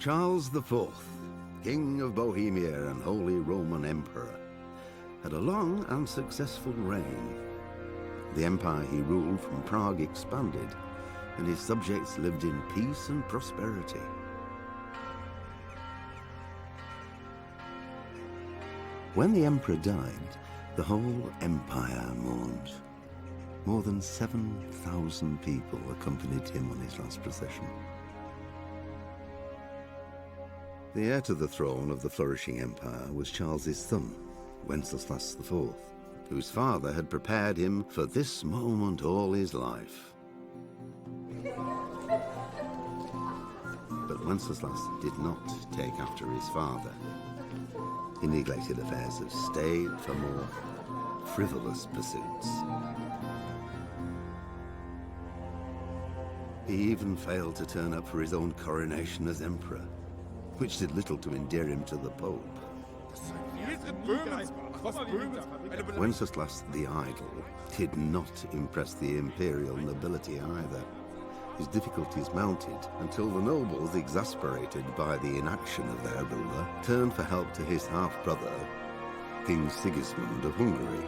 Charles IV, King of Bohemia and Holy Roman Emperor, had a long and successful reign. The empire he ruled from Prague expanded, and his subjects lived in peace and prosperity. When the emperor died, the whole empire mourned. More than 7,000 people accompanied him on his last procession. The heir to the throne of the flourishing empire was Charles's son, Wenceslas IV, whose father had prepared him for this moment all his life. But Wenceslas did not take after his father. He neglected affairs of state for more frivolous pursuits. He even failed to turn up for his own coronation as emperor, which did little to endear him to the Pope. Wenceslas the Idle did not impress the imperial nobility either. His difficulties mounted until the nobles, exasperated by the inaction of their ruler, turned for help to his half-brother, King Sigismund of Hungary.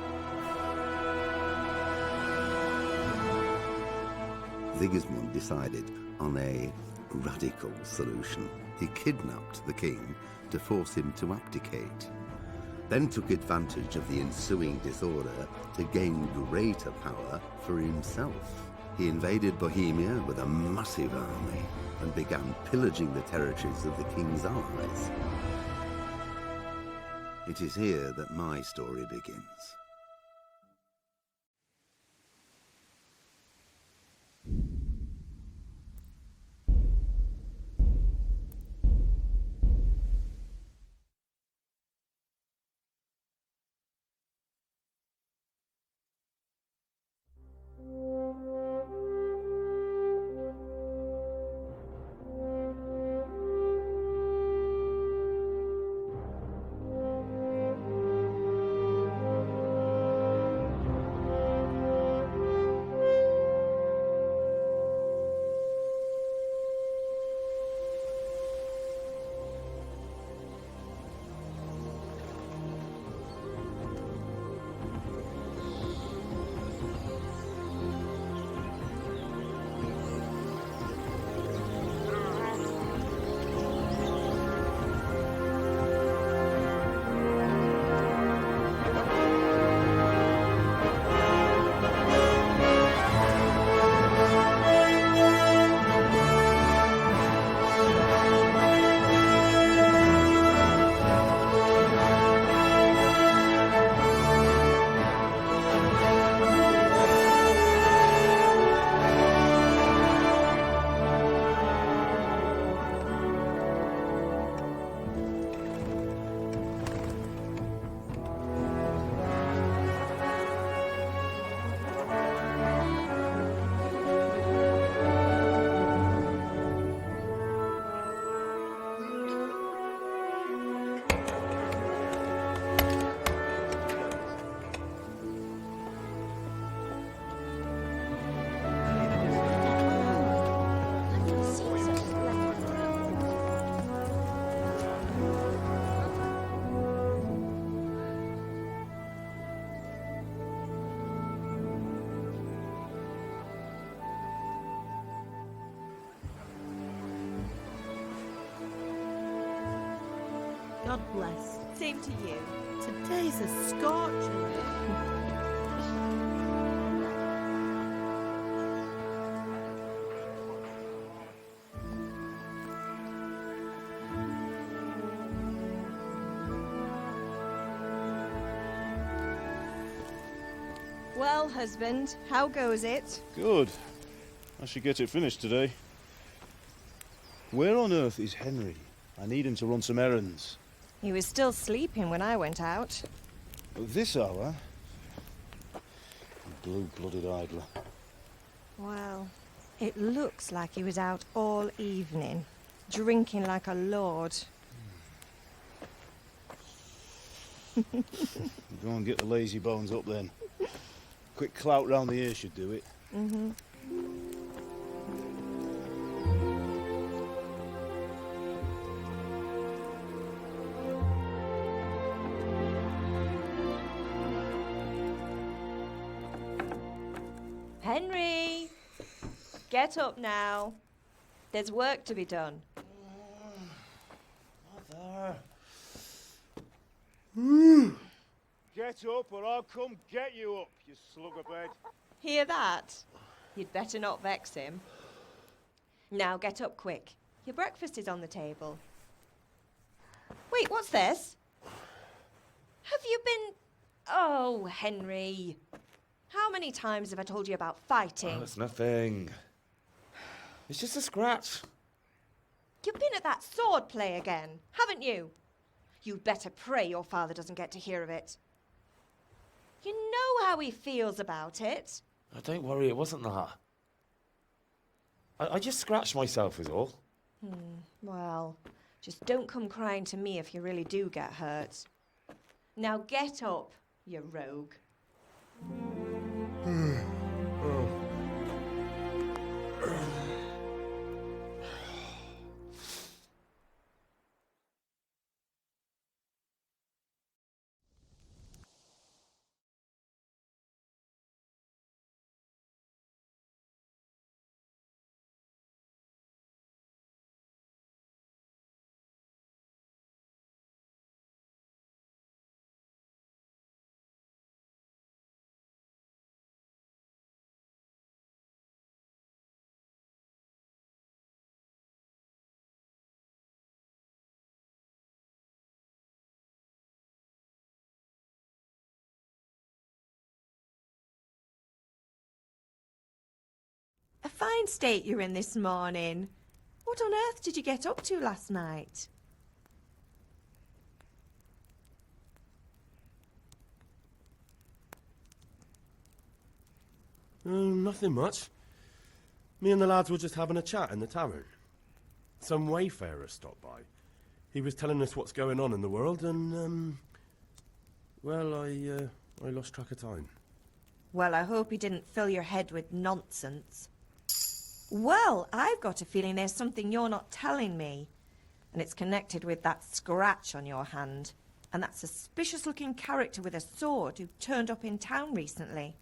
Sigismund decided on a radical solution. He kidnapped the king to force him to abdicate, then took advantage of the ensuing disorder to gain greater power for himself. He invaded Bohemia with a massive army and began pillaging the territories of the king's allies. It is here that my story begins. God bless. Same to you. Today's a scorcher. Well, husband, how goes it? Good. I should get it finished today. Where on earth is Henry? I need him to run some errands. He was still sleeping when I went out. At this hour? Blue-blooded idler. Well, it looks like he was out all evening, drinking like a lord. Go and get the lazy bones up then. Quick clout round the ear should do it. Mm-hmm. Henry! Get up now. There's work to be done. Mother. Get up or I'll come get you up, you slugabed. Hear that? You'd better not vex him. Now get up quick. Your breakfast is on the table. Wait, what's this? Have you been... Oh, Henry. How many times have I told you about fighting? Oh, it's nothing. It's just a scratch. You've been at that sword play again, haven't you? You'd better pray your father doesn't get to hear of it. You know how he feels about it. Oh, don't worry, it wasn't that. I just scratched myself is all. Well, just don't come crying to me if you really do get hurt. Now get up, you rogue. A fine state you're in this morning. What on earth did you get up to last night? Nothing much. Me and the lads were just having a chat in the tavern. Some wayfarer stopped by. He was telling us what's going on in the world and, well, I lost track of time. Well, I hope he didn't fill your head with nonsense. Well, I've got a feeling there's something you're not telling me. And it's connected with that scratch on your hand. And that suspicious-looking character with a sword who turned up in town recently.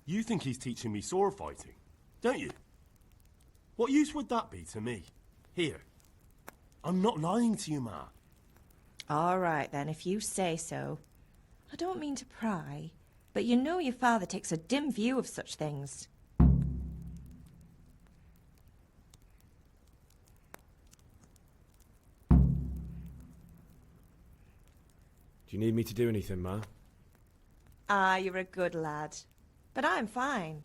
You think he's teaching me sword fighting, don't you? What use would that be to me? Here. I'm not lying to you, Ma. All right, then, if you say so. I don't mean to pry, but you know your father takes a dim view of such things. Do you need me to do anything, Ma? Ah, you're a good lad. But I'm fine.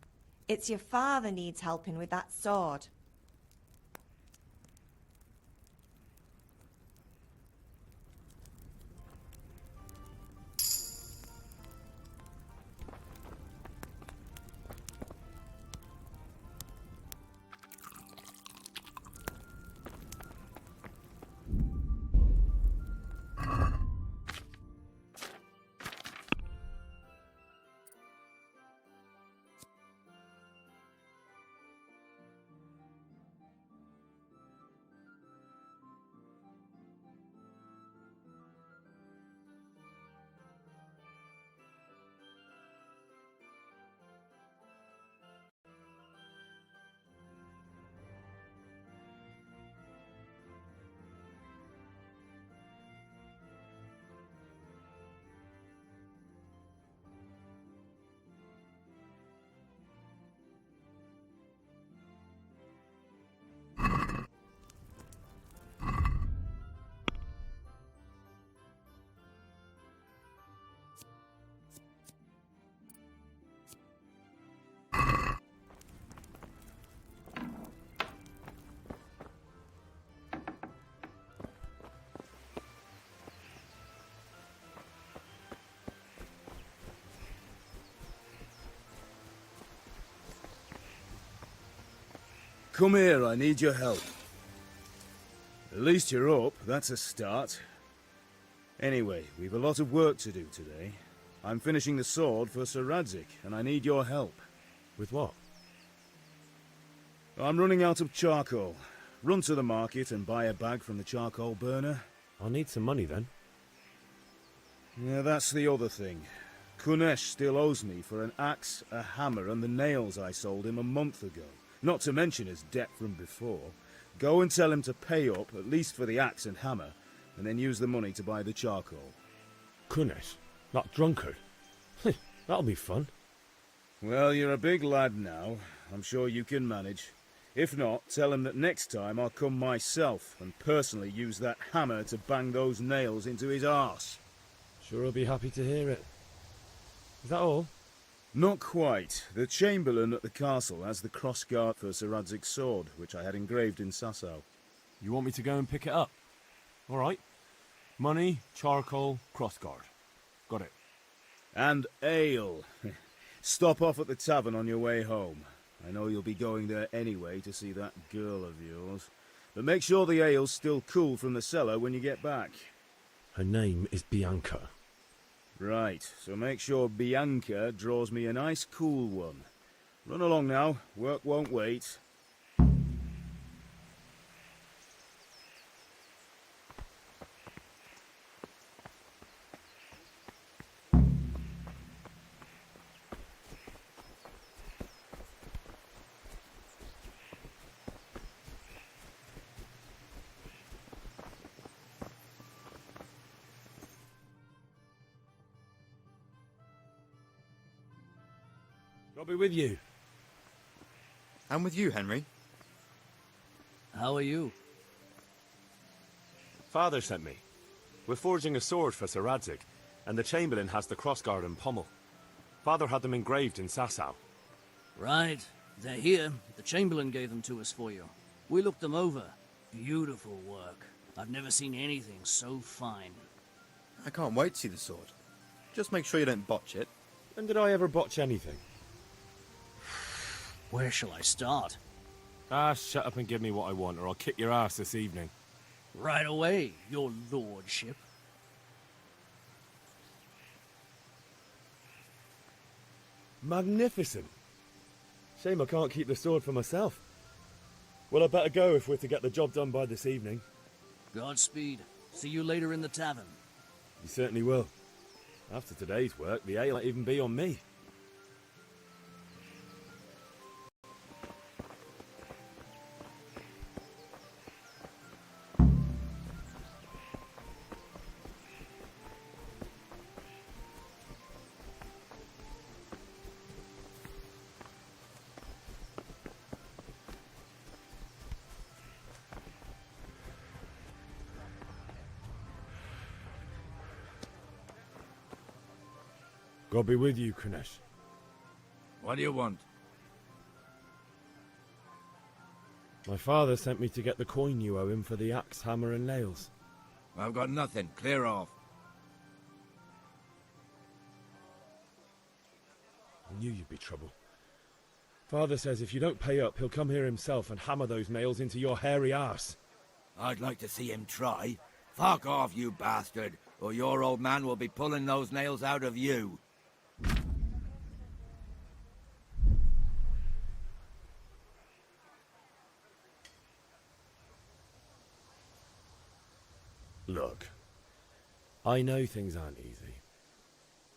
It's your father needs helping with that sword. Come here, I need your help. At least you're up, that's a start. Anyway, we've a lot of work to do today. I'm finishing the sword for Sir Radzik, and I need your help. With what? I'm running out of charcoal. Run to the market and buy a bag from the charcoal burner. I'll need some money then. Yeah, that's the other thing. Kunesh still owes me for an axe, a hammer, and the nails I sold him a month ago. Not to mention his debt from before. Go and tell him to pay up, at least for the axe and hammer, and then use the money to buy the charcoal. Kunesh, that drunkard. That'll be fun. Well, you're a big lad now. I'm sure you can manage. If not, tell him that next time I'll come myself and personally use that hammer to bang those nails into his arse. Sure I'll be happy to hear it. Is that all? Not quite. The Chamberlain at the castle has the crossguard for Sir Radzig's sword, which I had engraved in Sasau. You want me to go and pick it up? All right. Money, charcoal, crossguard. Got it. And ale. Stop off at the tavern on your way home. I know you'll be going there anyway to see that girl of yours. But make sure the ale's still cool from the cellar when you get back. Her name is Bianca. Right, so make sure Bianca draws me a nice cool one. Run along now, work won't wait. I'll be with you. I'm with you, Henry. How are you? Father sent me. We're forging a sword for Sir Radzig, and the Chamberlain has the crossguard and pommel. Father had them engraved in Sasau. Right. They're here. The Chamberlain gave them to us for you. We looked them over. Beautiful work. I've never seen anything so fine. I can't wait to see the sword. Just make sure you don't botch it. When did I ever botch anything? Where shall I start? Shut up and give me what I want, or I'll kick your ass this evening. Right away, your lordship. Magnificent. Shame I can't keep the sword for myself. Well, I better go if we're to get the job done by this evening. Godspeed. See you later in the tavern. You certainly will. After today's work, the ale won't even be on me. God be with you, Kunesh. What do you want? My father sent me to get the coin you owe him for the axe, hammer and nails. I've got nothing. Clear off. I knew you'd be trouble. Father says if you don't pay up, he'll come here himself and hammer those nails into your hairy arse. I'd like to see him try. Fuck off, you bastard, or your old man will be pulling those nails out of you. Look, I know things aren't easy.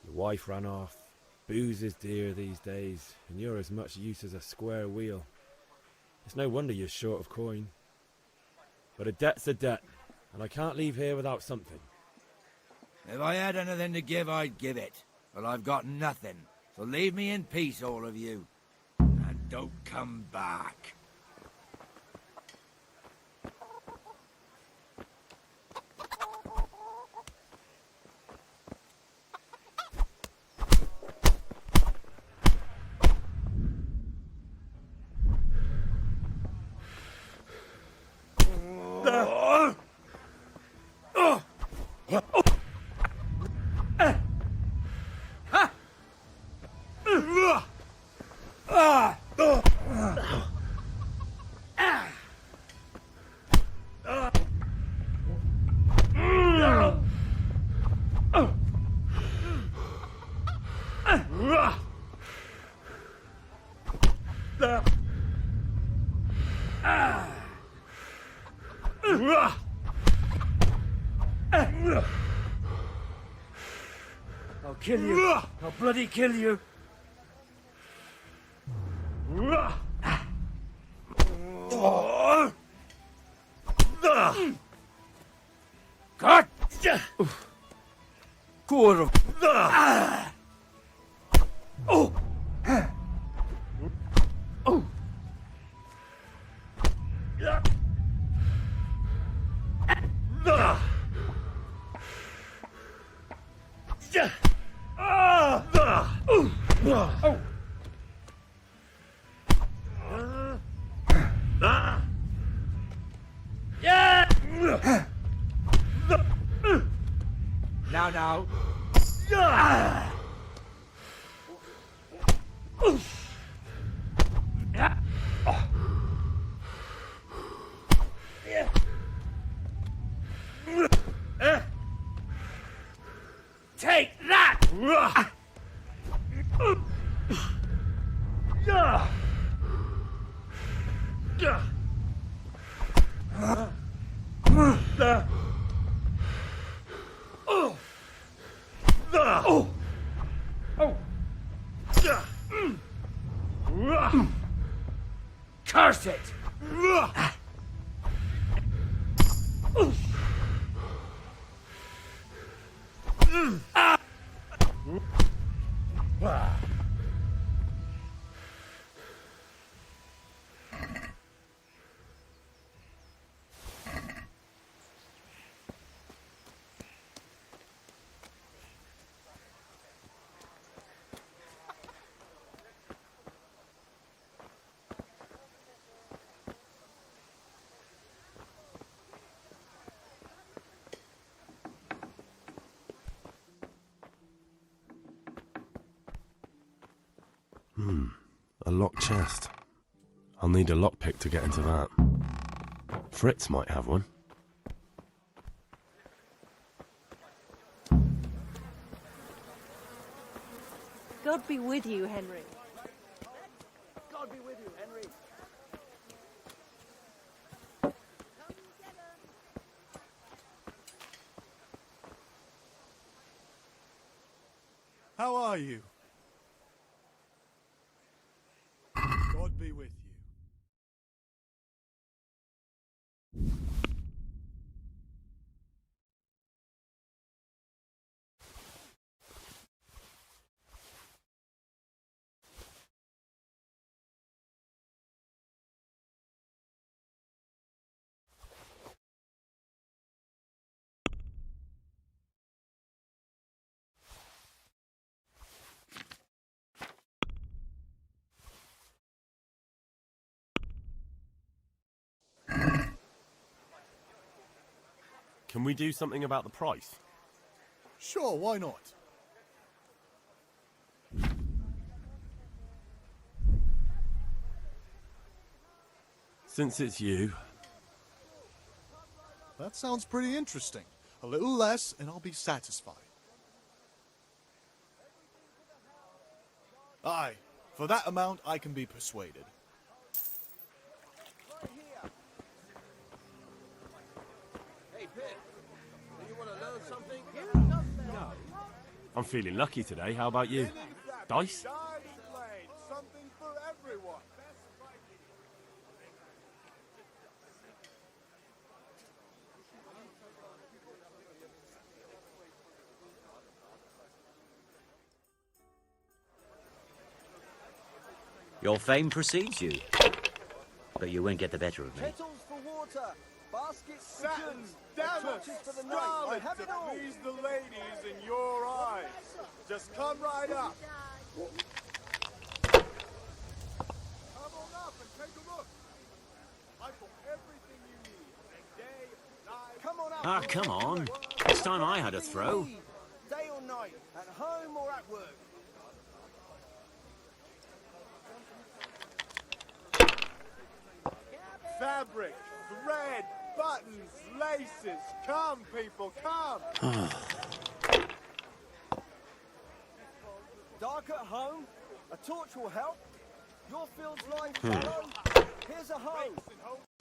Your wife ran off, booze is dear these days, and you're as much use as a square wheel. It's no wonder you're short of coin. But a debt's a debt, and I can't leave here without something. If I had anything to give, I'd give it. But I've got nothing, so leave me in peace, all of you. And don't come back. I'll kill you. I'll bloody kill you. God! Quarter. Oh! Oh! Now. Take that! Curse it! A locked chest. I'll need a lockpick to get into that. Fritz might have one. God be with you, Henry. God be with you, Henry. How are you? God be with you. Can we do something about the price? Sure, why not? Since it's you, That sounds pretty interesting. A little less and I'll be satisfied. Aye, for that amount I can be persuaded. I'm feeling lucky today. How about you? Dice? Something for everyone. Your fame precedes you, but you won't get the better of me. Kettles for water, baskets for Satins, goods, dammers, torches for the night. I scarlet have to it all. please the ladies in your eyes. Just come right up. Come on up and take a look. I've got everything you need. Day, night. Come on up. Ah, come on. It's time I had a throw. Day or night, at home or at work. Fabric, thread, buttons, laces. Come, people, come. Dark at home, a torch will help. Your fields lying fallow. Here's a hoe.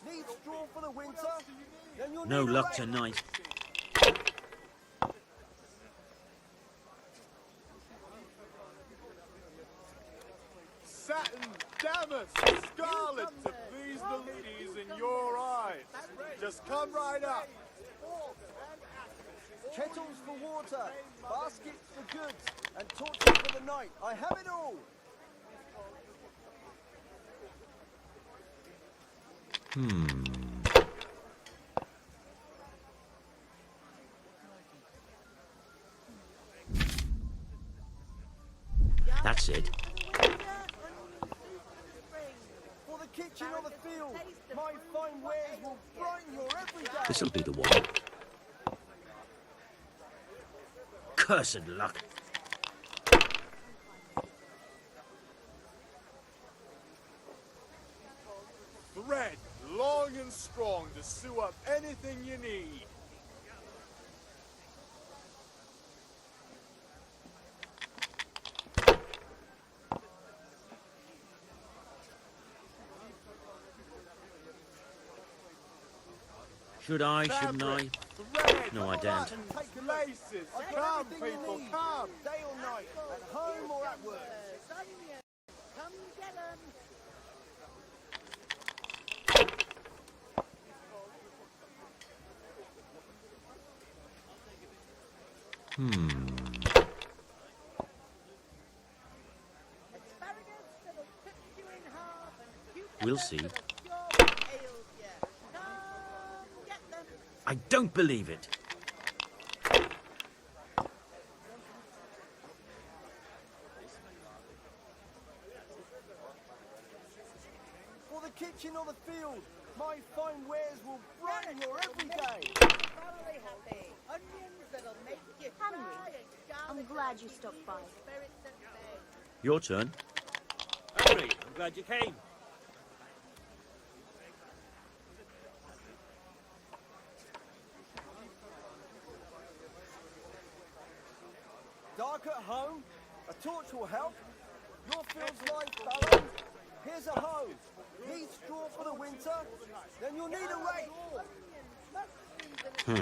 Need straw for the winter. Then you'll No need a luck rake. tonight. Just come right up. Kettles for water, baskets for goods, and torches for the night. I have it all. That's it. For the kitchen or the field, my fine wares will brighten your every day. This'll be the one. Cursed luck. Thread, long and strong to sew up anything you need. Should I, shouldn't I? Thread, No, I don't. Take laces, I've come got everything you people, need, come. day or night, at home or at work. Come get 'em. Asparagus that'll cut you in half and cucumbers We'll see. that'll cure what ails you. Come get them. I don't believe it. For the kitchen or the field, my fine wares will brighten your every day. Thoroughly happy. Onions that'll make you cry and I'm garlic glad you stopped by. spirits at bay. Your turn. Henry, I'm glad you came. Dark at home, a torch will help. Your field's life fallow. Here's a hoe. Need straw for the winter? Then you'll need a rake. Come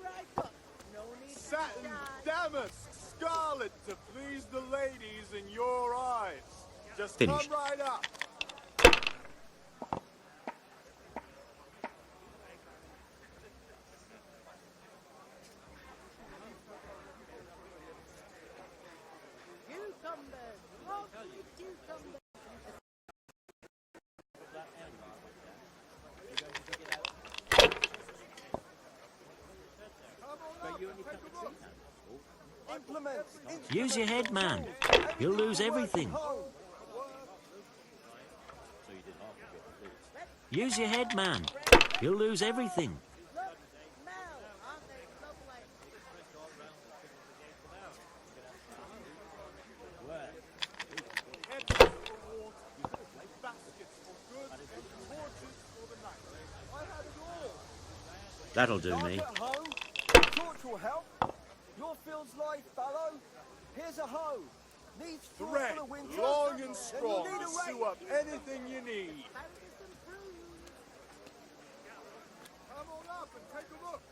right up. No need to Satin, shy. damask, scarlet to please the ladies in your eyes. Just Finished. come right up. Cucumbers. Lovely cucumbers. Implements. Use your head, man. You'll lose everything. Home. Use your head, man. You'll lose everything. Look, smell. Aren't they lovely? Kettles for water, baskets for goods, and torches for the night. I have it all. That'll do Dark me. at home, a torch will help. Your field's life fallow. Here's a hoe. Need straw Thread, for the winter? long and Then you'll strong need to a sew rake. up anything you need. Come on up and take a look.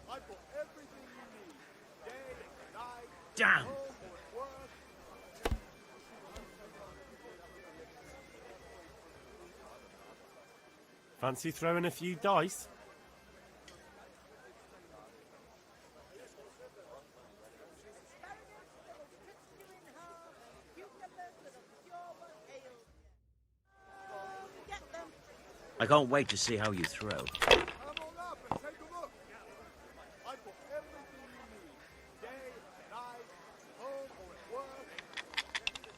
I've got everything you need. Day, night, Damn. home or work. Fancy throwing a few dice? I can't wait to see how you throw. Come on up and take a look. I've got everything you need. Day, night, home or at work.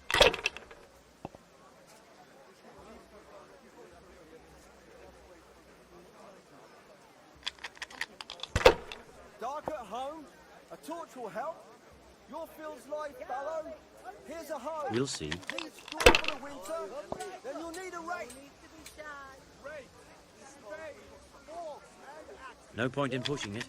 Dark at home, a torch will help. Your field's life fallow. Here's a hoe. We'll see. Need straw for the winter? Then you'll need a rake. Rake, spade, forks and axes. No point in pushing it.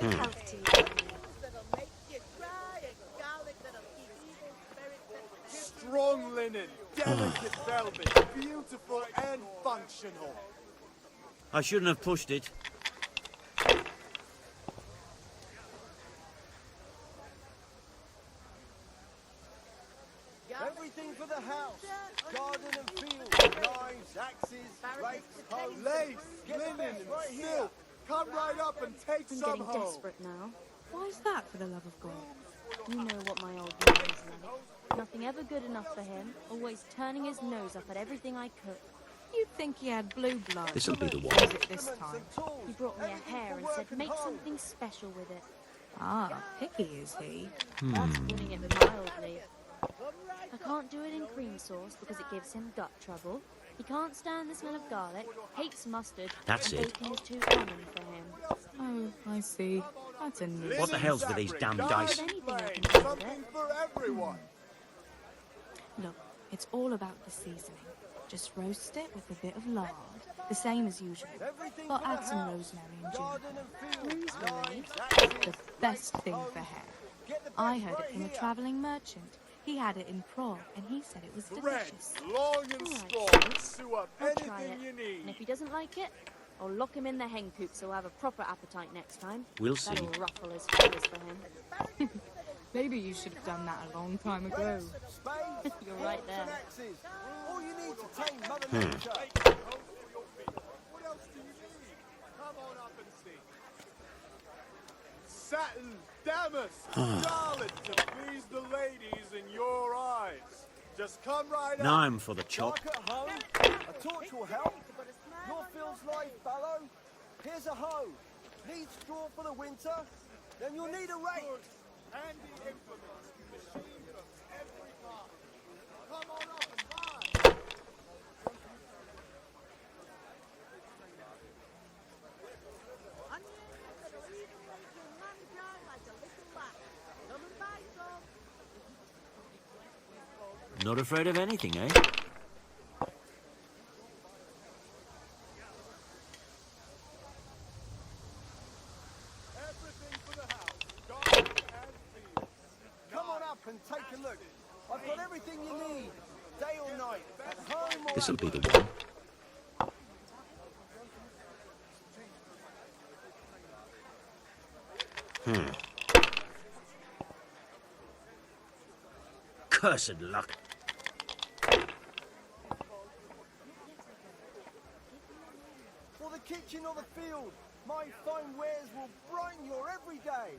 Health to you. That'll make you cry and garlic that'll keep evil spirits at bay. Strong linen, Delicate velvet, beautiful and functional. I shouldn't have pushed it. Everything for the house. Garden and field. Knives, axes, rakes, hoes. Lace, Get the linen, best and right here. silk. Come right up and take I'm some getting home. desperate now. Why's that, for the love of God? You know what my old man is like. Nothing ever good enough for him. Always turning his nose up at everything I cook. You'd think he had blue blood. This'll be the one. Was it this time? He brought me a hare and said, make something special with it. Ah, picky is he? That's putting it mildly. I can't do it in cream sauce because it gives him gut trouble. He can't stand the smell of garlic, hates mustard, That's and it. bacon is too common for him. Oh, I see. That's a nuisance. What the hell's with these damn dice? Anything I can do with Something it. for everyone. Look, it's all about the seasoning. Just roast it with a bit of lard, the same as usual. But add some rosemary and ginger. Rosemary? The best thing for hair. I heard it from a travelling merchant. He had it in Prague, and he said it was delicious. Long and All right, strong. Sid. Sew up I'll try anything it. you need. And if he doesn't like it, I'll lock him in the hen coop so he'll have a proper appetite next time. We'll see. That'll ruffle his feathers for him. Maybe you should have done that a long time ago. Spades, You're right forks there. and axes. All you need to tame Mother Nature. What else do you need? Come on up and see. Satin, damask, scarlet to please the ladies in your eyes. Just come right Now up. I'm for the chop. Dark at home, a torch will help. Your field's life fallow. Here's a hoe. Need straw for the winter? Then you'll need a rake. Handy implements, machines of every kind. Come on up and buy. Not afraid of anything, eh? Everything for the house, garden and field. Come on up and take a look. I've got everything you need. Day or night, at home or This'll at be the work. one. Cursed luck. For the kitchen or the field, my fine wares will brighten your every day.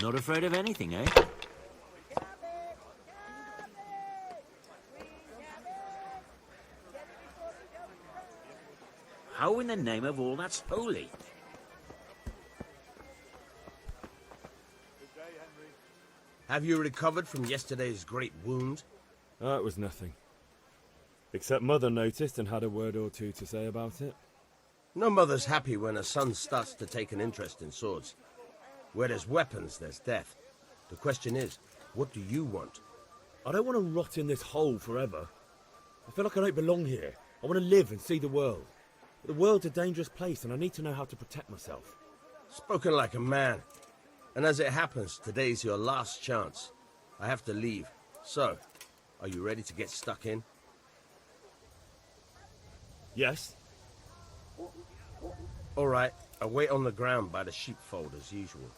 Not afraid of anything, eh? How in the name of all that's holy? Have you recovered from yesterday's great wound? Oh, it was nothing. Except Mother noticed and had a word or two to say about it. No mother's happy when a son starts to take an interest in swords. Where there's weapons, there's death. The question is, what do you want? I don't want to rot in this hole forever. I feel like I don't belong here. I want to live and see the world. But the world's a dangerous place and I need to know how to protect myself. Spoken like a man. And as it happens, today's your last chance. I have to leave. So, are you ready to get stuck in? Yes? All right, I'll wait on the ground by the sheepfold as usual.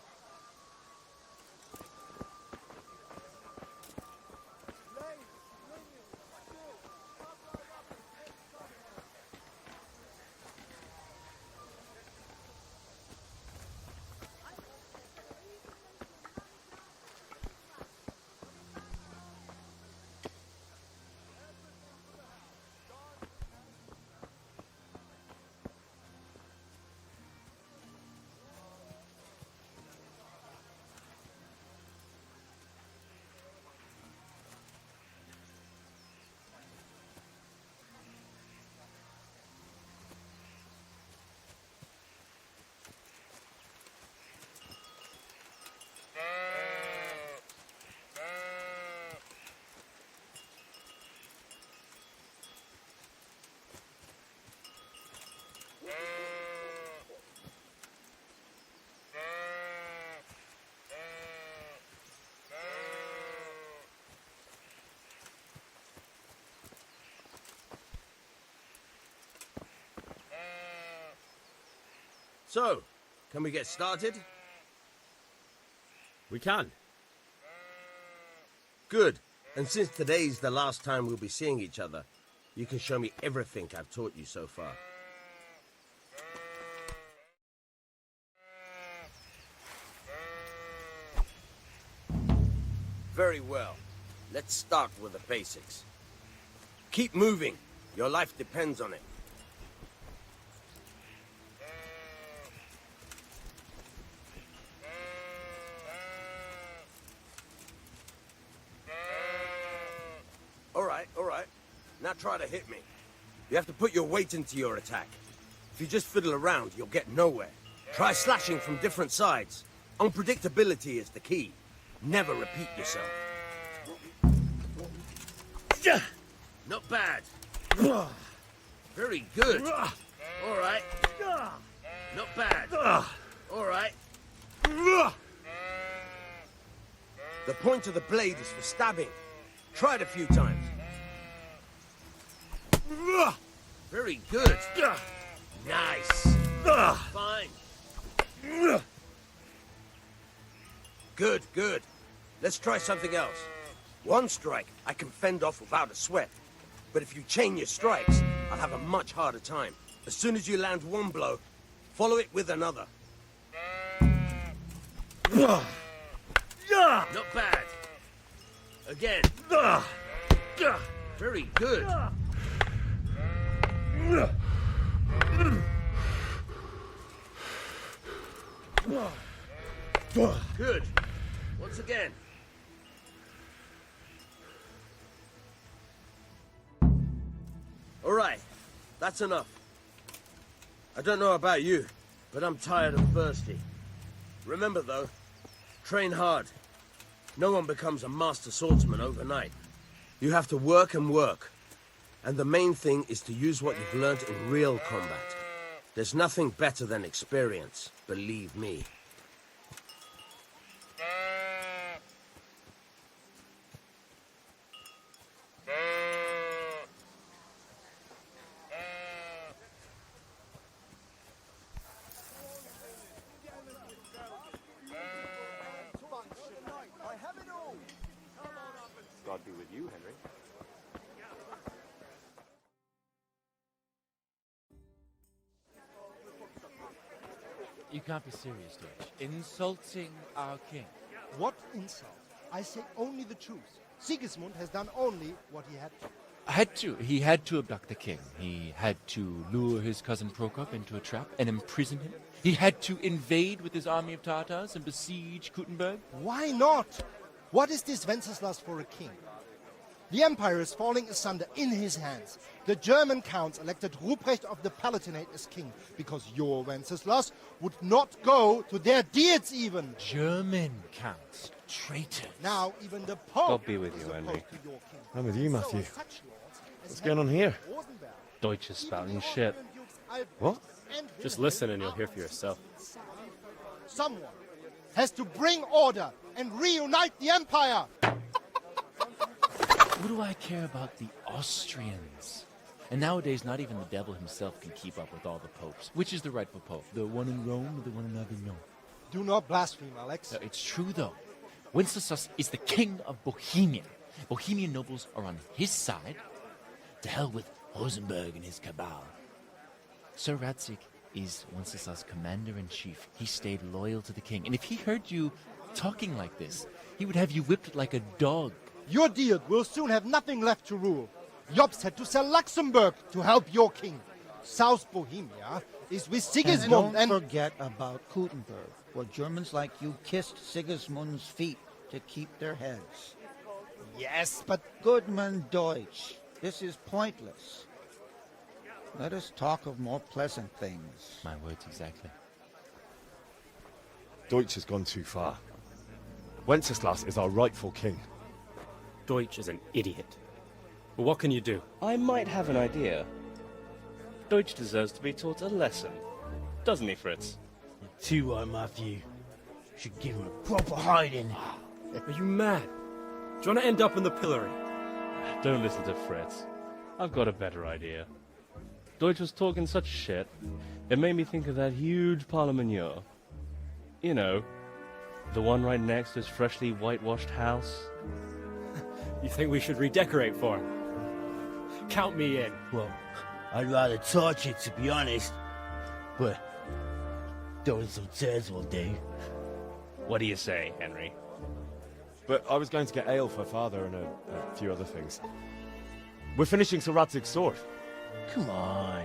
So, can we get started? We can. Good. And since today's the last time we'll be seeing each other, you can show me everything I've taught you so far. Very well. Let's start with the basics. Keep moving. Your life depends on it. All right. Now try to hit me. You have to put your weight into your attack. If you just fiddle around, you'll get nowhere. Try slashing from different sides. Unpredictability is the key. Never repeat yourself. Not bad. Very good. All right. Not bad. All right. The point of the blade is for stabbing. Try it a few times. Very good. Nice. Fine. Good. Let's try something else. One strike I can fend off without a sweat. But if you chain your strikes, I'll have a much harder time. As soon as you land one blow, follow it with another. Not bad. Again. Very good. Good. Once again. All right. That's enough. I don't know about you, but I'm tired and thirsty. Remember, though, train hard. No one becomes a master swordsman overnight. You have to work and work. And the main thing is to use what you've learned in real combat. There's nothing better than experience, believe me. God be with you, Henry. You can't be serious, Deutsch. Insulting our king. What insult? I say only the truth. Sigismund has done only what he had to. He had to abduct the king. He had to lure his cousin Prokop into a trap and imprison him. He had to invade with his army of Tatars and besiege Kuttenberg. Why not? What is this Wenceslas for a king? The empire is falling asunder in his hands. The German counts elected Ruprecht of the Palatinate as king because your Wenceslas would not go to their deeds even. German counts. Traitors. Now even the Pope God be with is you, opposed Henry. to your king. I'm with you, Matthew. So such lords as What's going on here? Rosenberg, Deutsch is spouting shit. What? Just listen and you'll hear for yourself. Someone has to bring order and reunite the empire. What do I care about the Austrians? And nowadays, not even the devil himself can keep up with all the popes. Which is the rightful pope? The one in Rome or the one in Avignon? Do not blaspheme, Alex. No, it's true, though. Wenceslas is the king of Bohemia. Bohemian nobles are on his side. To hell with Rosenberg and his cabal. Sir Radzig is Wenceslas' commander-in-chief. He stayed loyal to the king. And if he heard you talking like this, he would have you whipped like a dog. Your Diet will soon have nothing left to rule. Jobst had to sell Luxembourg to help your king. South Bohemia is with Sigismund and don't forget about Kuttenberg, where Germans like you kissed Sigismund's feet to keep their heads. Yes, but... Goodman Deutsch, this is pointless. Let us talk of more pleasant things. My words exactly. Deutsch has gone too far. Wenceslas is our rightful king. Deutsch is an idiot. But what can you do? I might have an idea. Deutsch deserves to be taught a lesson. Doesn't he, Fritz? Too right, Matthew. Should give him a proper hiding. Are you mad? Do you want to end up in the pillory? Don't listen to Fritz. I've got a better idea. Deutsch was talking such shit, it made me think of that huge parliament. You know, the one right next to his freshly whitewashed house. You think we should redecorate for him? Count me in. Well, I'd rather torch it, to be honest. But throwing some tears will do. What do you say, Henry? But I was going to get ale for Father and a few other things. We're finishing Sir Radzig's sword. Come on.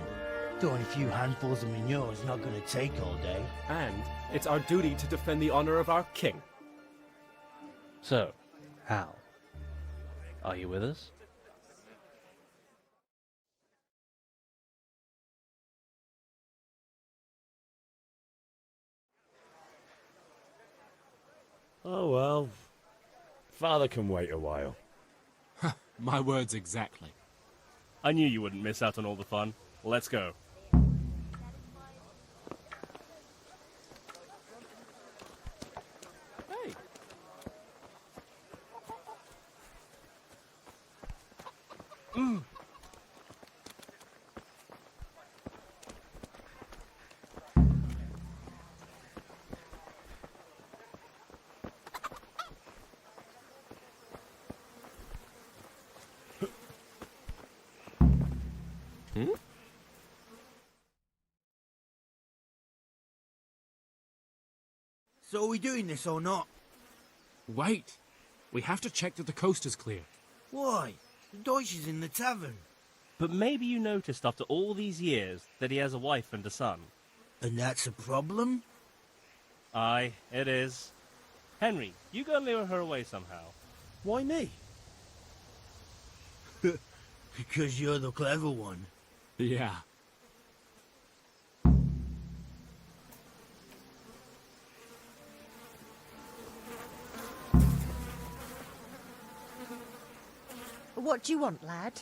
Throwing a few handfuls of manure is not going to take all day. And it's our duty to defend the honor of our king. So, Hal, are you with us? Oh well. Father can wait a while. My words exactly. I knew you wouldn't miss out on all the fun. Let's go. Hey. So are we doing this or not? Wait. We have to check that the coast is clear. Why? The Deutsch is in the tavern. But maybe you noticed after all these years that he has a wife and a son. And that's a problem? Aye, it is. Henry, you go and lure her away somehow. Why me? Because you're the clever one. Yeah. What do you want, lad?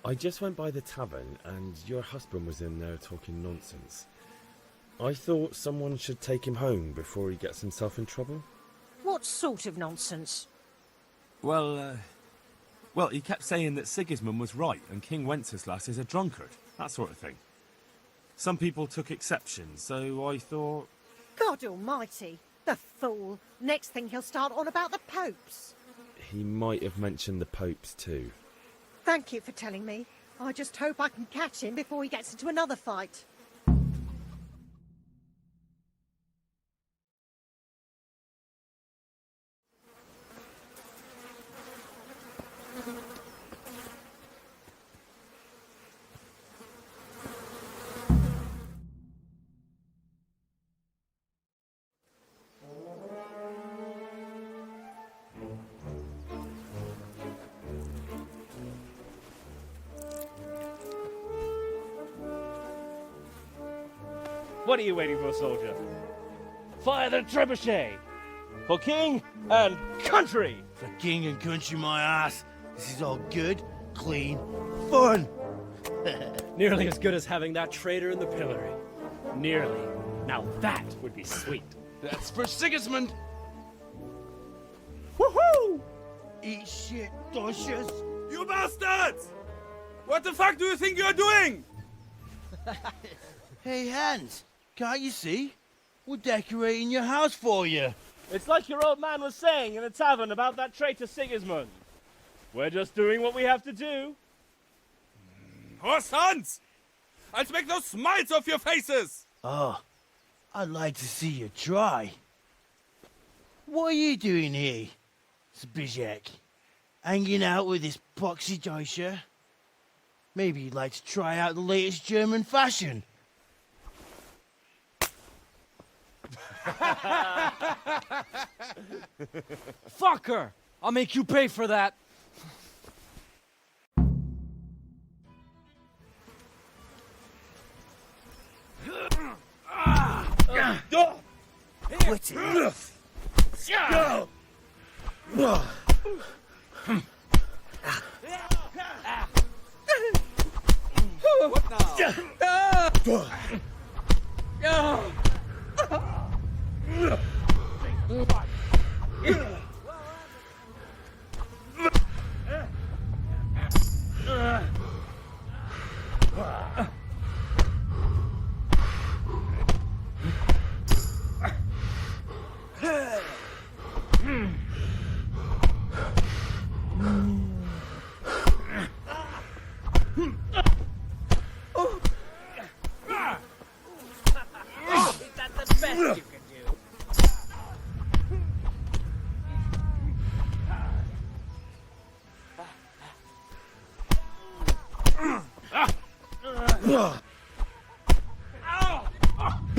I just went by the tavern and your husband was in there talking nonsense. I thought someone should take him home before he gets himself in trouble. What sort of nonsense? Well, he kept saying that Sigismund was right and King Wenceslas is a drunkard, that sort of thing. Some people took exception, so I thought... God almighty, the fool. Next thing he'll start on about the popes. He might have mentioned the popes too. Thank you for telling me. I just hope I can catch him before he gets into another fight. What are you waiting for, soldier? Fire the trebuchet! For king and country! For king and country, my ass. This is all good, clean, fun. Nearly as good as having that traitor in the pillory. Nearly. Now that would be sweet. That's for Sigismund! Woohoo! Eat shit, Deutsches. You bastards! What the fuck do you think you're doing? Hey, Hans, can't you see? We're decorating your house for you. It's like your old man was saying in the tavern about that traitor Sigismund. We're just doing what we have to do. Oh, sons! I'll make those smiles off your faces! Oh, I'd like to see you try. What are you doing here, Zbigniew? Hanging out with this poxy Deutscher? Maybe you'd like to try out the latest German fashion. Fucker! I'll make you pay for that. Quit it. What now?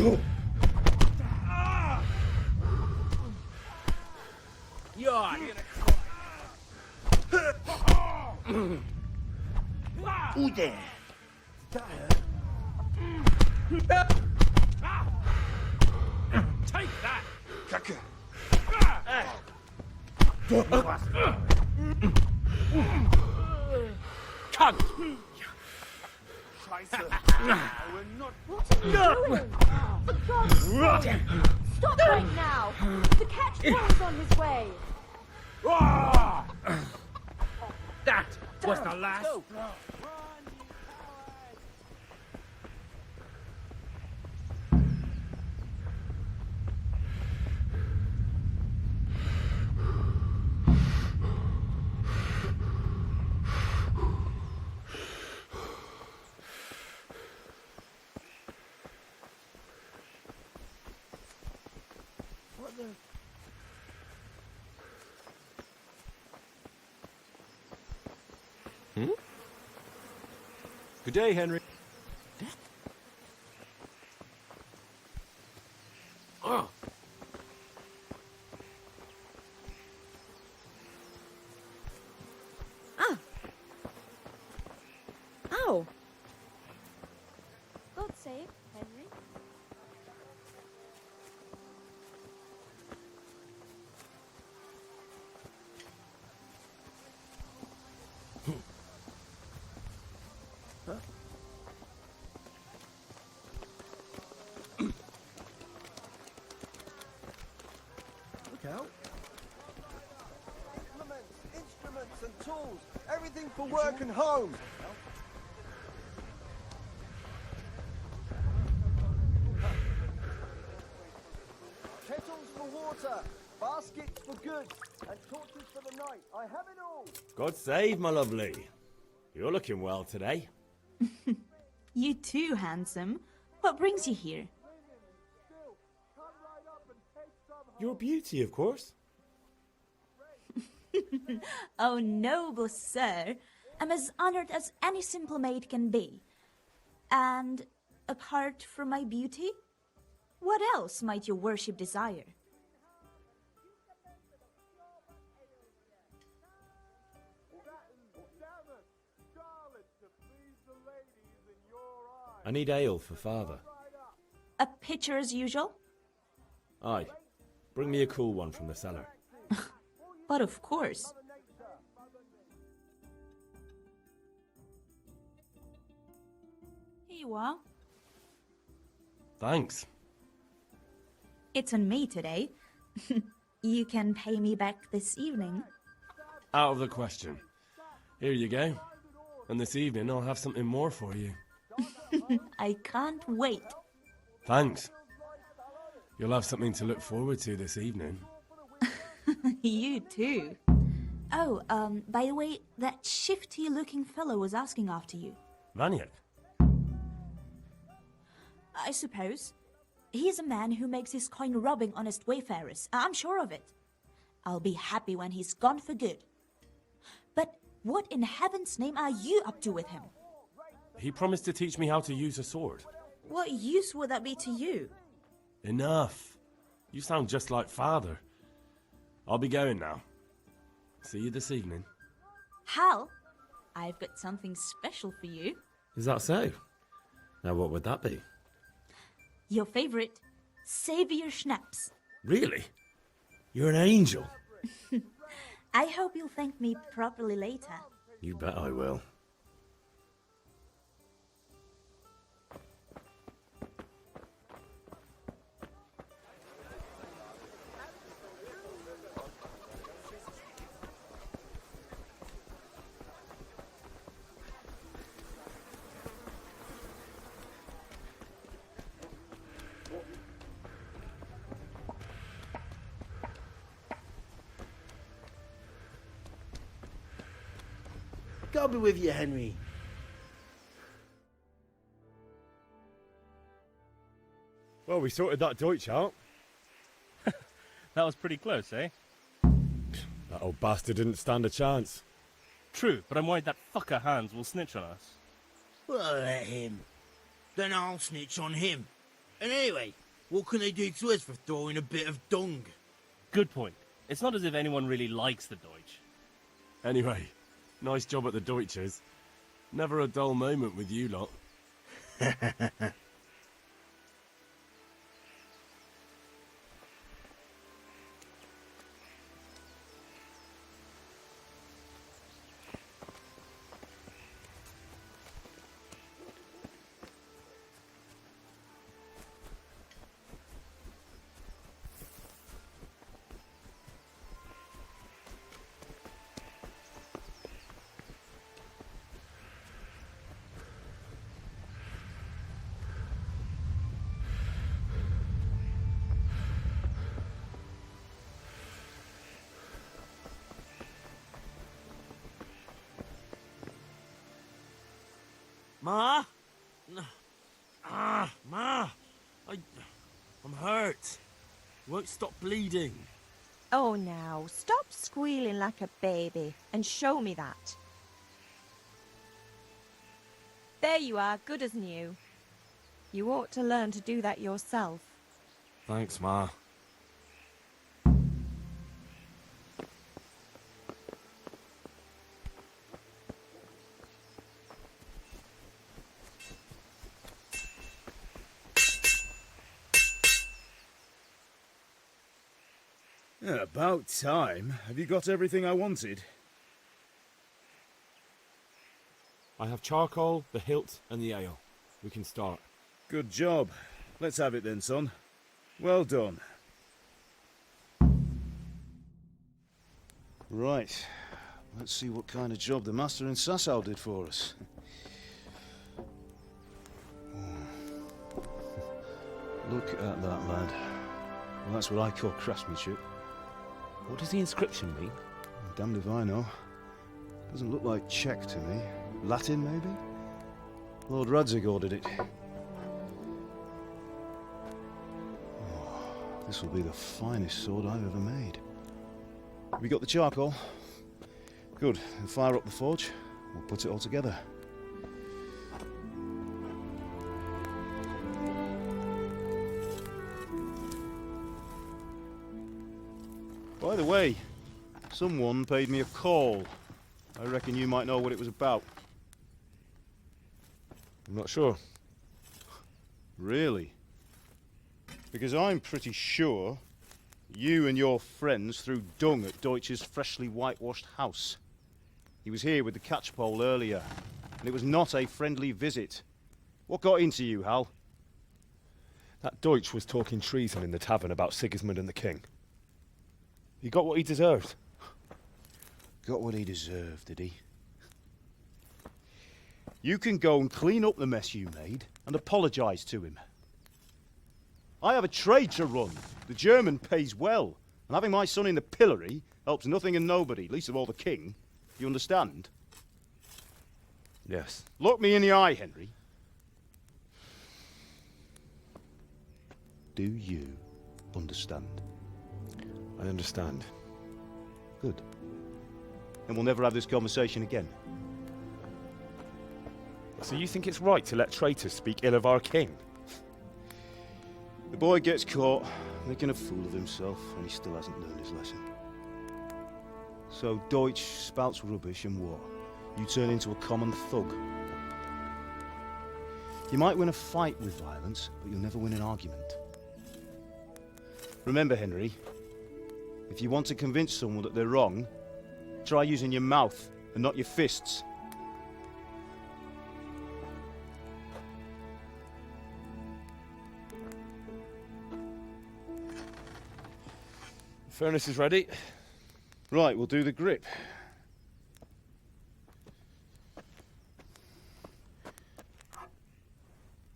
You're Who there? Take that! Cunt! What are you doing? For God's sake! Stop right now! The catch is on his way! That was the last. What the... Good day, Henry. Oh. Ah. Ow. God save Henry. Look out. Implements, instruments and tools. Everything for work and home. Kettles for water, baskets for goods, and torches for the night. I have it all. God save, my lovely. You're looking well today. You too, handsome. What brings you here? Your beauty, of course. Oh, noble sir. I'm as honored as any simple maid can be. And apart from my beauty, what else might your worship desire? I need ale for father. A pitcher as usual? Aye. Bring me a cool one from the cellar. But of course. Here you are. Thanks. It's on me today. You can pay me back this evening. Out of the question. Here you go. And this evening I'll have something more for you. I can't wait. Thanks. You'll have something to look forward to this evening. You too. Oh, by the way, that shifty-looking fellow was asking after you. Vaniak? I suppose. He's a man who makes his coin robbing honest wayfarers. I'm sure of it. I'll be happy when he's gone for good. But what in heaven's name are you up to with him? He promised to teach me how to use a sword. What use would that be to you? Enough. You sound just like father. I'll be going now. See you this evening. Hal, I've got something special for you. Is that so? Now what would that be? Your favorite, Savior Schnapps. Really? You're an angel. I hope you'll thank me properly later. You bet I will. God be with you, Henry. Well, we sorted that Deutsch out. That was pretty close, eh? That old bastard didn't stand a chance. True, but I'm worried that fucker Hans will snitch on us. Well, let him. Then I'll snitch on him. And anyway, what can they do to us for throwing a bit of dung? Good point. It's not as if anyone really likes the Deutsch. Anyway, nice job at the Deutsches. Never a dull moment with you lot. Ma? Ma! I'm hurt. Won't stop bleeding. Oh, now, stop squealing like a baby and show me that. There you are, good as new. You ought to learn to do that yourself. Thanks, Ma. Yeah, about time. Have you got everything I wanted? I have charcoal, the hilt, and the ale. We can start. Good job. Let's have it then, son. Well done. Right. Let's see what kind of job the master in Sasau did for us. Look at that, lad. Well, that's what I call craftsmanship. What does the inscription mean? Damned if I know. Doesn't look like Czech to me. Latin, maybe? Lord Radzig ordered it. Oh, this will be the finest sword I've ever made. Have you got the charcoal? Good. Then fire up the forge. We'll put it all together. By the way, someone paid me a call. I reckon you might know what it was about. I'm not sure. Really? Because I'm pretty sure you and your friends threw dung at Deutsch's freshly whitewashed house. He was here with the catchpole earlier, and it was not a friendly visit. What got into you, Hal? That Deutsch was talking treason in the tavern about Sigismund and the king. He got what he deserved. Got what he deserved, did he? You can go and clean up the mess you made and apologise to him. I have a trade to run. The German pays well, and having my son in the pillory helps nothing and nobody, least of all the king. You understand? Yes. Look me in the eye, Henry. Do you understand? I understand. Good. Then we'll never have this conversation again. So you think it's right to let traitors speak ill of our king? The boy gets caught, making a fool of himself, and he still hasn't learned his lesson. So Deutsch spouts rubbish, and what? You turn into a common thug. You might win a fight with violence, but you'll never win an argument. Remember, Henry, if you want to convince someone that they're wrong, try using your mouth and not your fists. The furnace is ready. Right, we'll do the grip.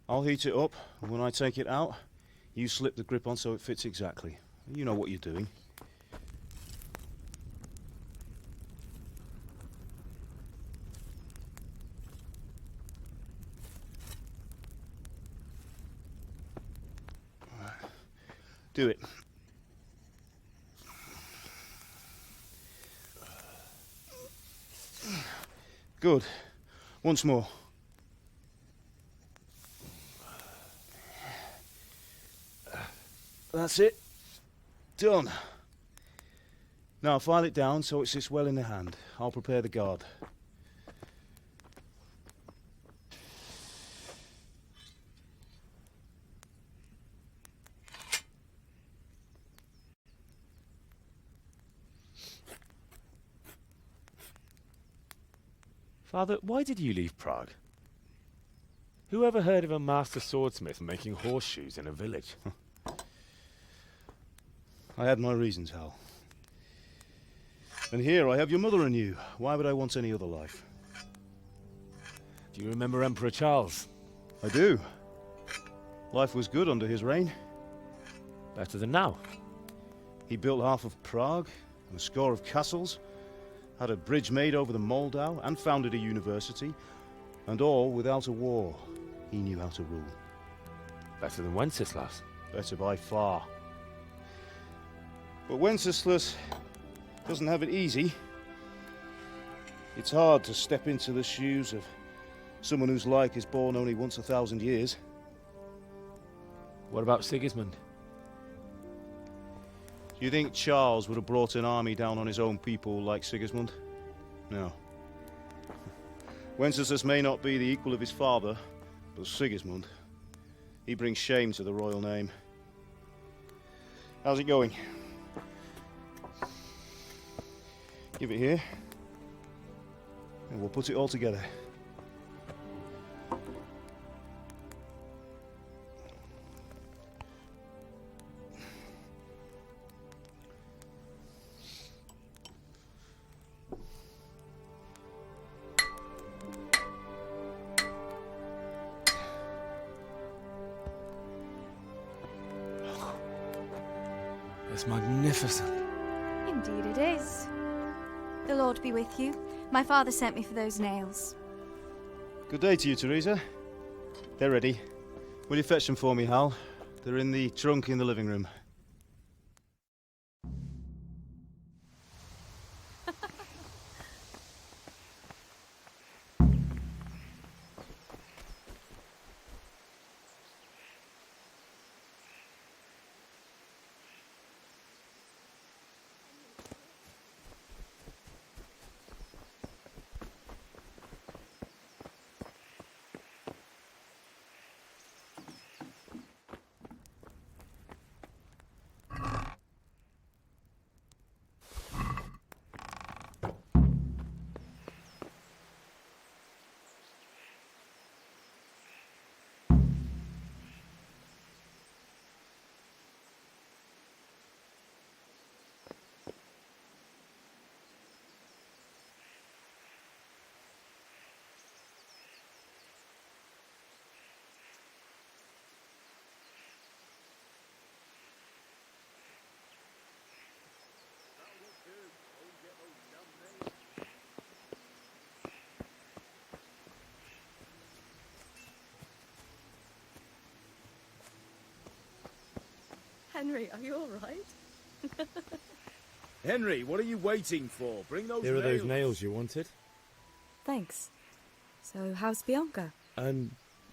I'll heat it up, and when I take it out, you slip the grip on so it fits exactly. You know what you're doing. Do it. Good. Once more. That's it. Done. Now file it down so it sits well in the hand. I'll prepare the guard. Father, why did you leave Prague? Who ever heard of a master swordsmith making horseshoes in a village? I had my reasons, Hal. And here I have your mother and you. Why would I want any other life? Do you remember Emperor Charles? I do. Life was good under his reign. Better than now. He built half of Prague and a score of castles, had a bridge made over the Moldau, and founded a university, and all without a war. He knew how to rule. Better than Wenceslas. Better by far. But Wenceslas doesn't have it easy. It's hard to step into the shoes of someone whose like is born only once 1,000 years. What about Sigismund? Do you think Charles would have brought an army down on his own people like Sigismund? No. Wenceslas may not be the equal of his father, but Sigismund, he brings shame to the royal name. How's it going? Give it here, and we'll put it all together. It's magnificent. Indeed it is. The Lord be with you. My father sent me for those nails. Good day to you, Teresa. They're ready. Will you fetch them for me, Hal? They're in the trunk in the living room. Henry, are you all right? Henry, what are you waiting for? Bring those Here are nails. those nails you wanted. Thanks. So, how's Bianca?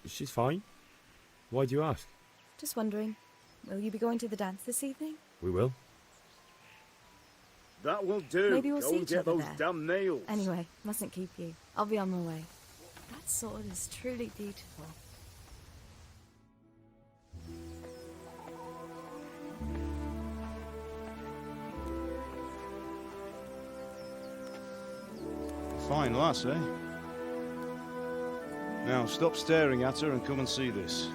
She's fine. Why do you ask? Just wondering, will you be going to the dance this evening? We will. That will do. Maybe we'll Go see and each get other those there. damn nails. Anyway, mustn't keep you. I'll be on my way. That sword is truly beautiful. Fine lass, eh? Now, stop staring at her and come and see this.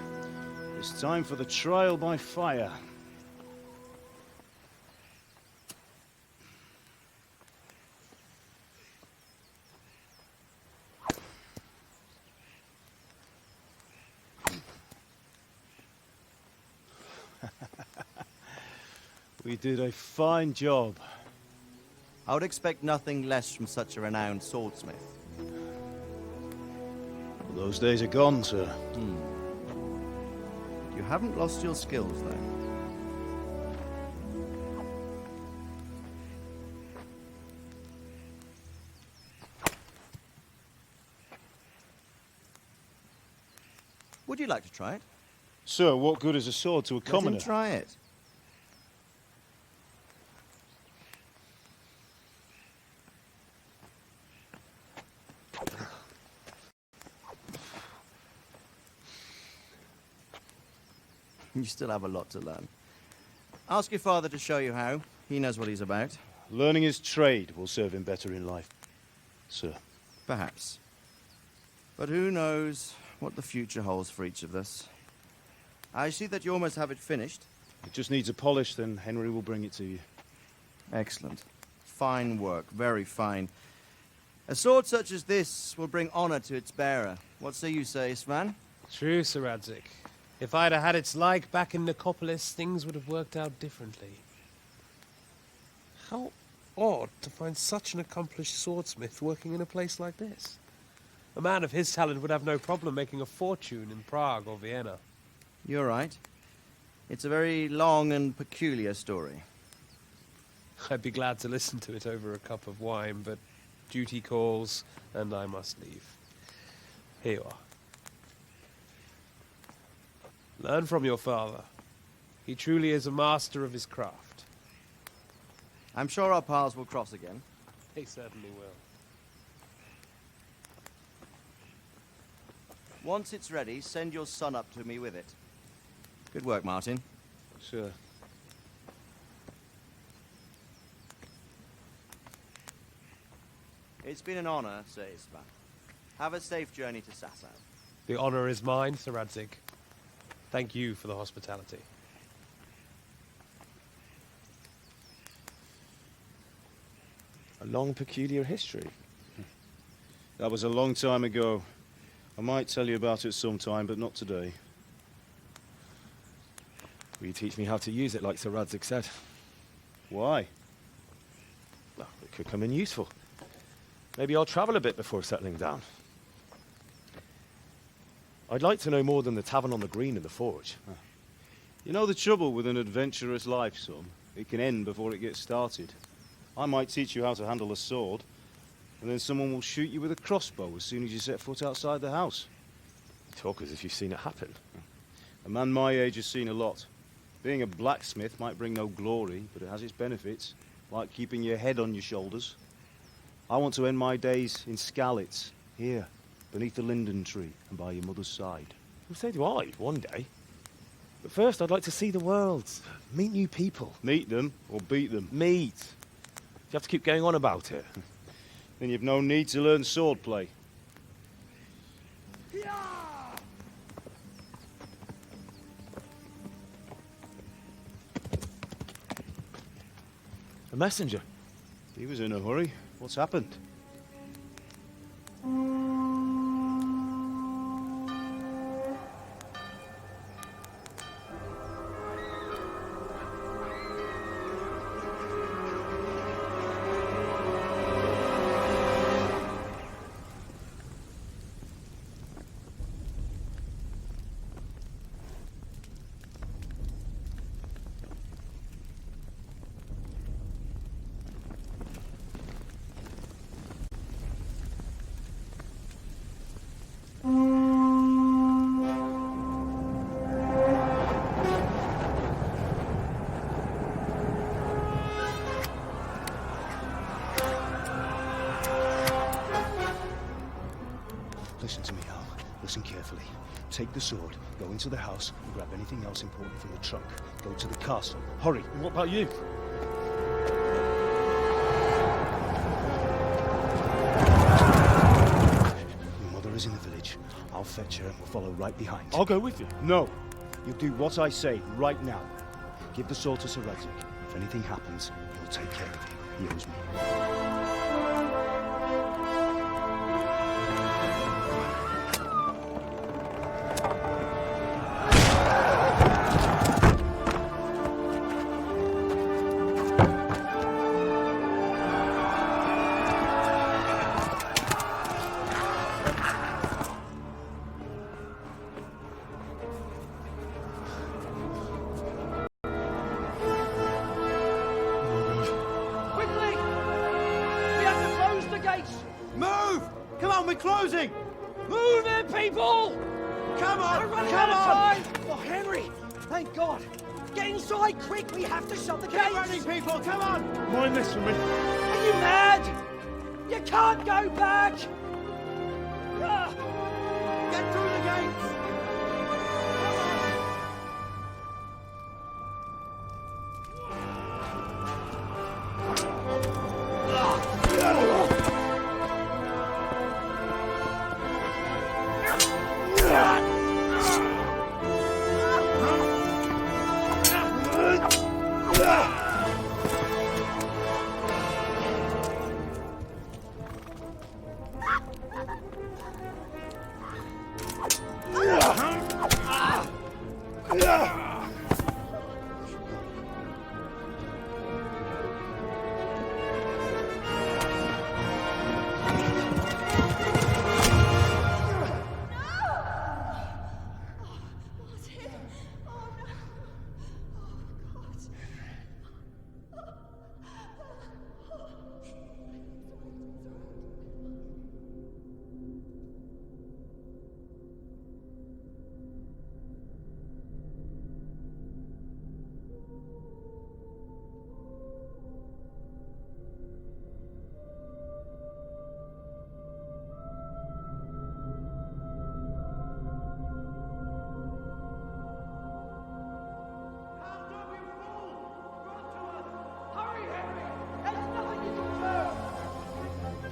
It's time for the trial by fire. We did a fine job. I would expect nothing less from such a renowned swordsmith. Well, those days are gone, sir. You haven't lost your skills, though. Would you like to try it? Sir, what good is a sword to a commoner? Let him try it. You still have a lot to learn. Ask your father to show you how. He knows what he's about. Learning his trade will serve him better in life, sir. Perhaps. But who knows what the future holds for each of us. I see that you almost have it finished. It just needs a polish, then Henry will bring it to you. Excellent. Fine work, very fine. A sword such as this will bring honor to its bearer. What say you, Svan? True, Sir Radzik. If I'd have had its like back in Nicopolis, things would have worked out differently. How odd to find such an accomplished swordsmith working in a place like this. A man of his talent would have no problem making a fortune in Prague or Vienna. You're right. It's a very long and peculiar story. I'd be glad to listen to it over a cup of wine, but duty calls, and I must leave. Here you are. Learn from your father. He truly is a master of his craft. I'm sure our paths will cross again. He certainly will. Once it's ready, send your son up to me with it. Good work, Martin. Sure. It's been an honor, Sir Isvan. Have a safe journey to Sasau. The honor is mine, Sir Radzik. Thank you for the hospitality. A long, peculiar history. That was a long time ago. I might tell you about it sometime, but not today. Will you teach me how to use it, like Sir Radzik said? Why? Well, it could come in useful. Maybe I'll travel a bit before settling down. I'd like to know more than the tavern on the green and the forge. You know the trouble with an adventurous life, son? It can end before it gets started. I might teach you how to handle a sword, and then someone will shoot you with a crossbow as soon as you set foot outside the house. You talk as if you've seen it happen. A man my age has seen a lot. Being a blacksmith might bring no glory, but it has its benefits, like keeping your head on your shoulders. I want to end my days in Skalitz, here, beneath the linden tree and by your mother's side. Well, so do I, one day. But first, I'd like to see the world, meet new people. Meet them or beat them? Meet. You have to keep going on about it. Then you've no need to learn swordplay. A messenger. He was in a hurry. What's happened? Listen to me, Al. Listen carefully. Take the sword, go into the house, and grab anything else important from the trunk. Go to the castle. Hurry. And what about you? Your mother is in the village. I'll fetch her and we'll follow right behind. I'll go with you. No. You'll do what I say right now. Give the sword to Sir Radzik. If anything happens, he'll take care of you. He owes me. We're closing! Move it, people! Come on! We're running Come out of on! time! Oh, Henry! Thank God! Get inside, quick! We have to shut the gates! Keep running, people! Come on! Mind this for me. Are you mad? You can't go back! Get through the gates!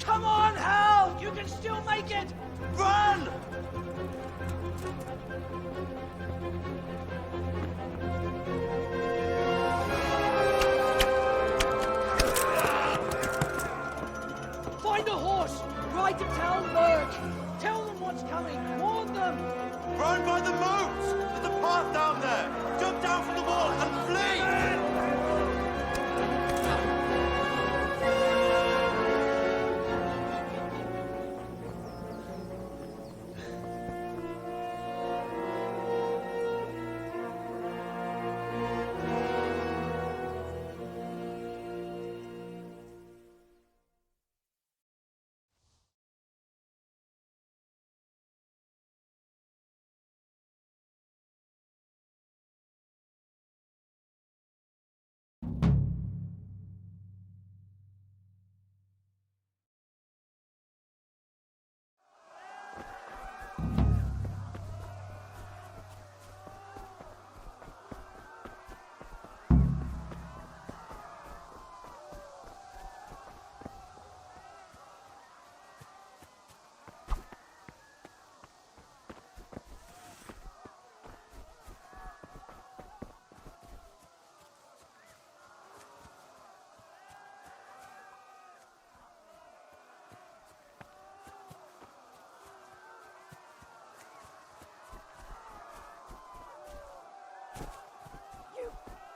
Come on, Hal! You can still make it! Run! Find a horse! Ride to tell Merc! Tell them what's coming! Warn them! Run by the moat! There's a path down there! Jump down from the wall and flee!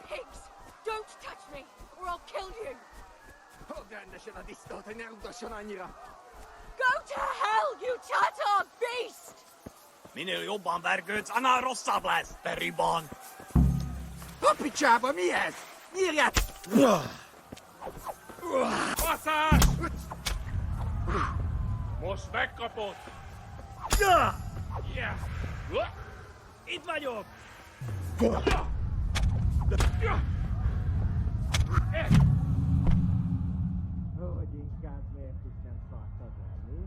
Pigs! Don't touch me, or I'll kill you! Go to hell, you Tatar beast! Minő jobban vergődsz, annál rosszabb lesz, te riban! A picsába mi ez? Nyírját! Baszás! Most megkapod! Itt vagyok! Hogy inkább miért is nem szabad lenni?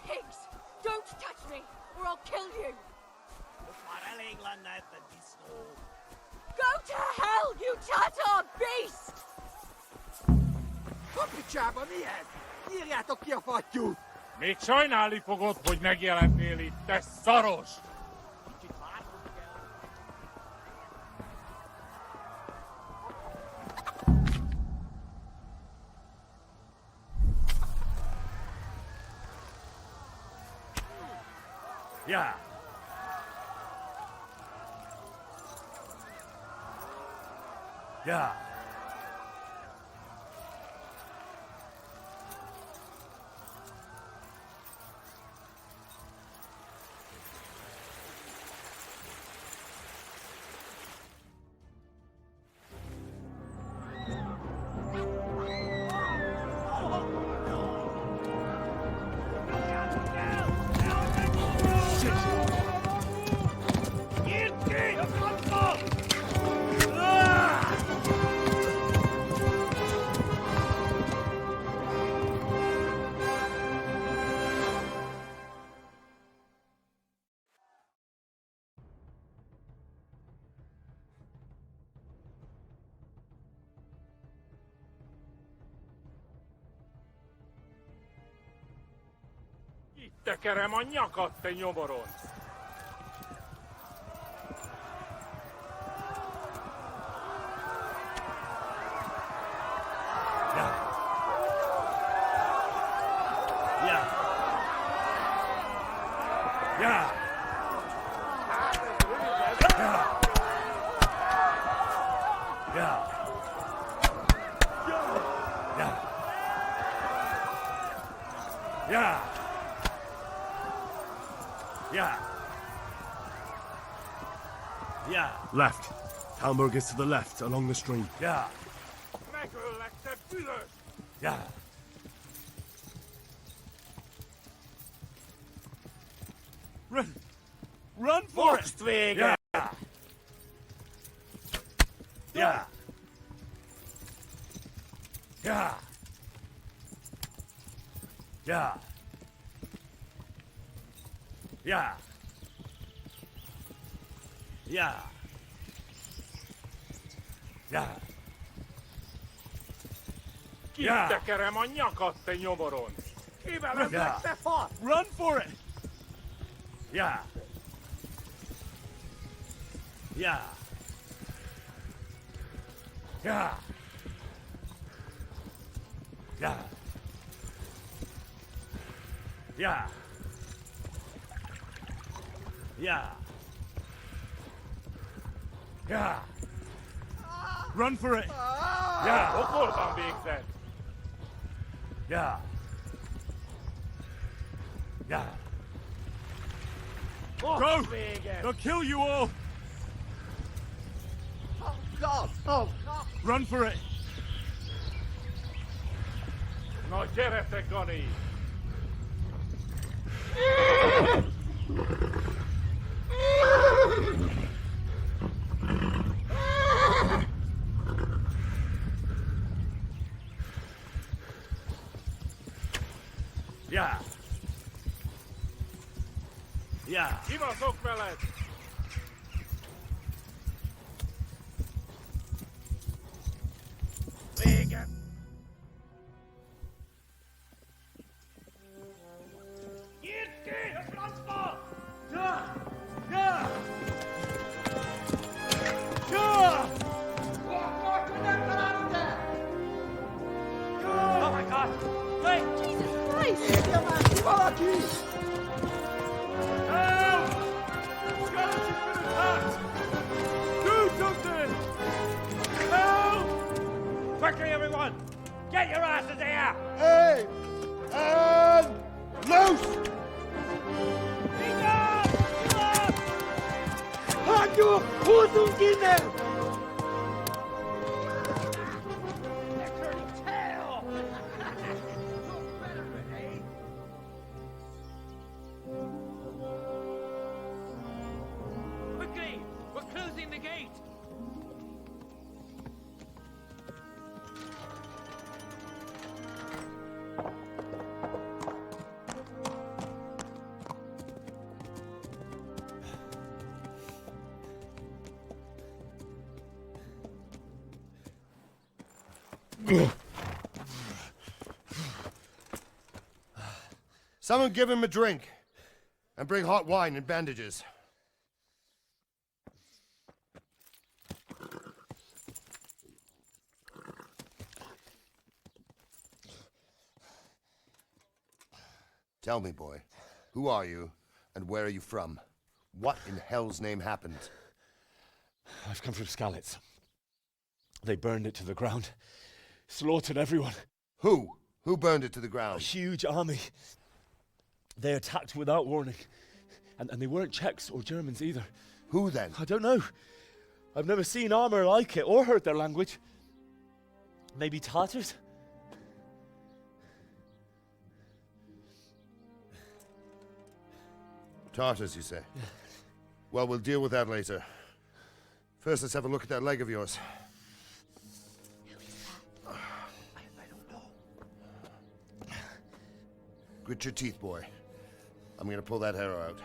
Pigs! Don't touch me, or I'll kill you! Go to hell, you Tatar beast! A picsába mi ez? Nyírjátok ki a fattyút! Még sajnálni fogod, hogy megjelennél itt, te szaros! Ja! Ja! tekerem a nyakat, te nyomoron! Left. Talmberg is to the left, along the stream. Megöllek, te büdös! Run for it! Vége! Kitekerem a nyakat, te nyomoron! Kivelezlek, te fasz! Run for it! Yeah. Yeah. Run for it! Ott voltam végzett! Go! They'll kill you all! Oh, God! Oh, God! Run for it! Na gyere, te Gani! Kivaszok veled! Vége! Nyisd ki! A francba! Oh my God! Wait! Jesus Christ! Valaki! Help! Skeleton's been attacked! Do something! Help! Quickly, everyone! Get your asses here! Hey! And loose! Hanyo! Húzzunk Quickly! We're closing the gate! Someone give him a drink. And bring hot wine and bandages. Tell me, boy, who are you and where are you from? What in hell's name happened? I've come from Skalitz. They burned it to the ground. Slaughtered everyone. Who? Who burned it to the ground? A huge army. They attacked without warning. And they weren't Czechs or Germans either. Who then? I don't know. I've never seen armor like it or heard their language. Maybe Tatars? Tartars, you say? Yeah. Well, we'll deal with that later. First, let's have a look at that leg of yours. I don't know. Grit your teeth, boy. I'm gonna pull that arrow out.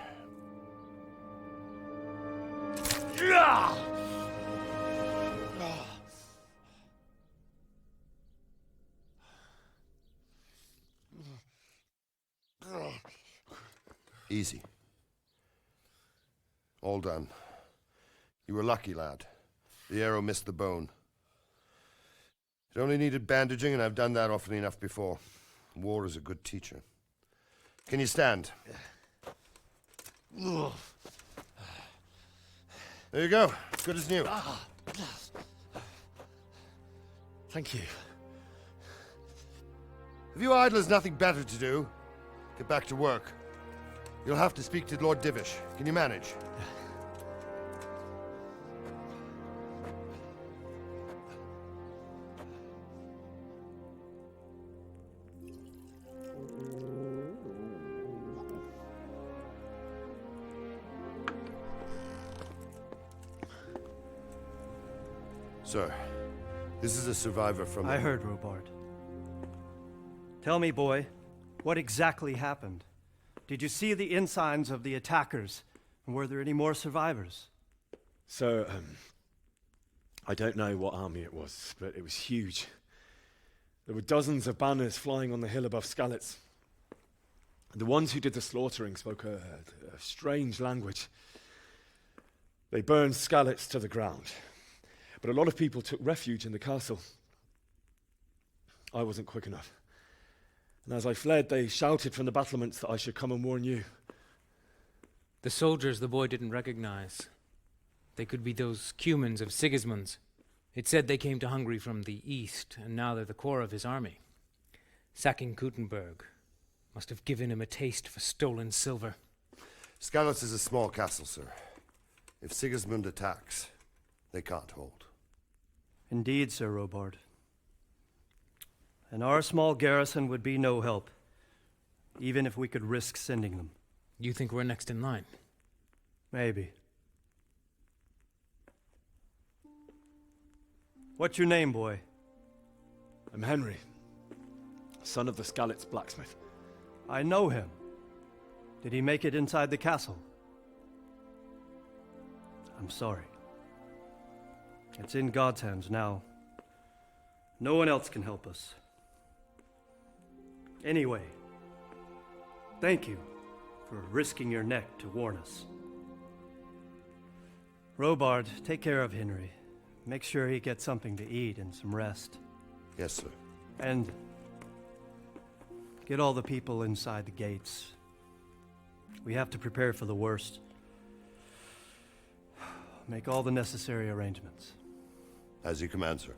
Easy. All done. You were lucky, lad. The arrow missed the bone. It only needed bandaging, and I've done that often enough before. War is a good teacher. Can you stand? There you go. Good as new. Thank you. Have you idlers nothing better to do? Get back to work. You'll have to speak to Lord Divish. Can you manage? Sir, this is a survivor from... I heard, Robard. Tell me, boy, what exactly happened? Did you see the ensigns of the attackers? And were there any more survivors? So, I don't know what army it was, but it was huge. There were dozens of banners flying on the hill above Skalitz. The ones who did the slaughtering spoke a strange language. They burned Skalitz to the ground. But a lot of people took refuge in the castle. I wasn't quick enough. And as I fled, they shouted from the battlements that I should come and warn you. The soldiers the boy didn't recognize. They could be those Cumans of Sigismund's. It said they came to Hungary from the east, and now they're the core of his army. Sacking Kuttenberg must have given him a taste for stolen silver. Skalitz is a small castle, sir. If Sigismund attacks, they can't hold. Indeed, Sir Robard. And our small garrison would be no help, even if we could risk sending them. You think we're next in line? Maybe. What's your name, boy? I'm Henry, son of the Skalitz blacksmith. I know him. Did he make it inside the castle? I'm sorry. It's in God's hands now. No one else can help us. Anyway, thank you for risking your neck to warn us. Robard, take care of Henry. Make sure he gets something to eat and some rest. Yes, sir. And get all the people inside the gates. We have to prepare for the worst. Make all the necessary arrangements. As you command, sir.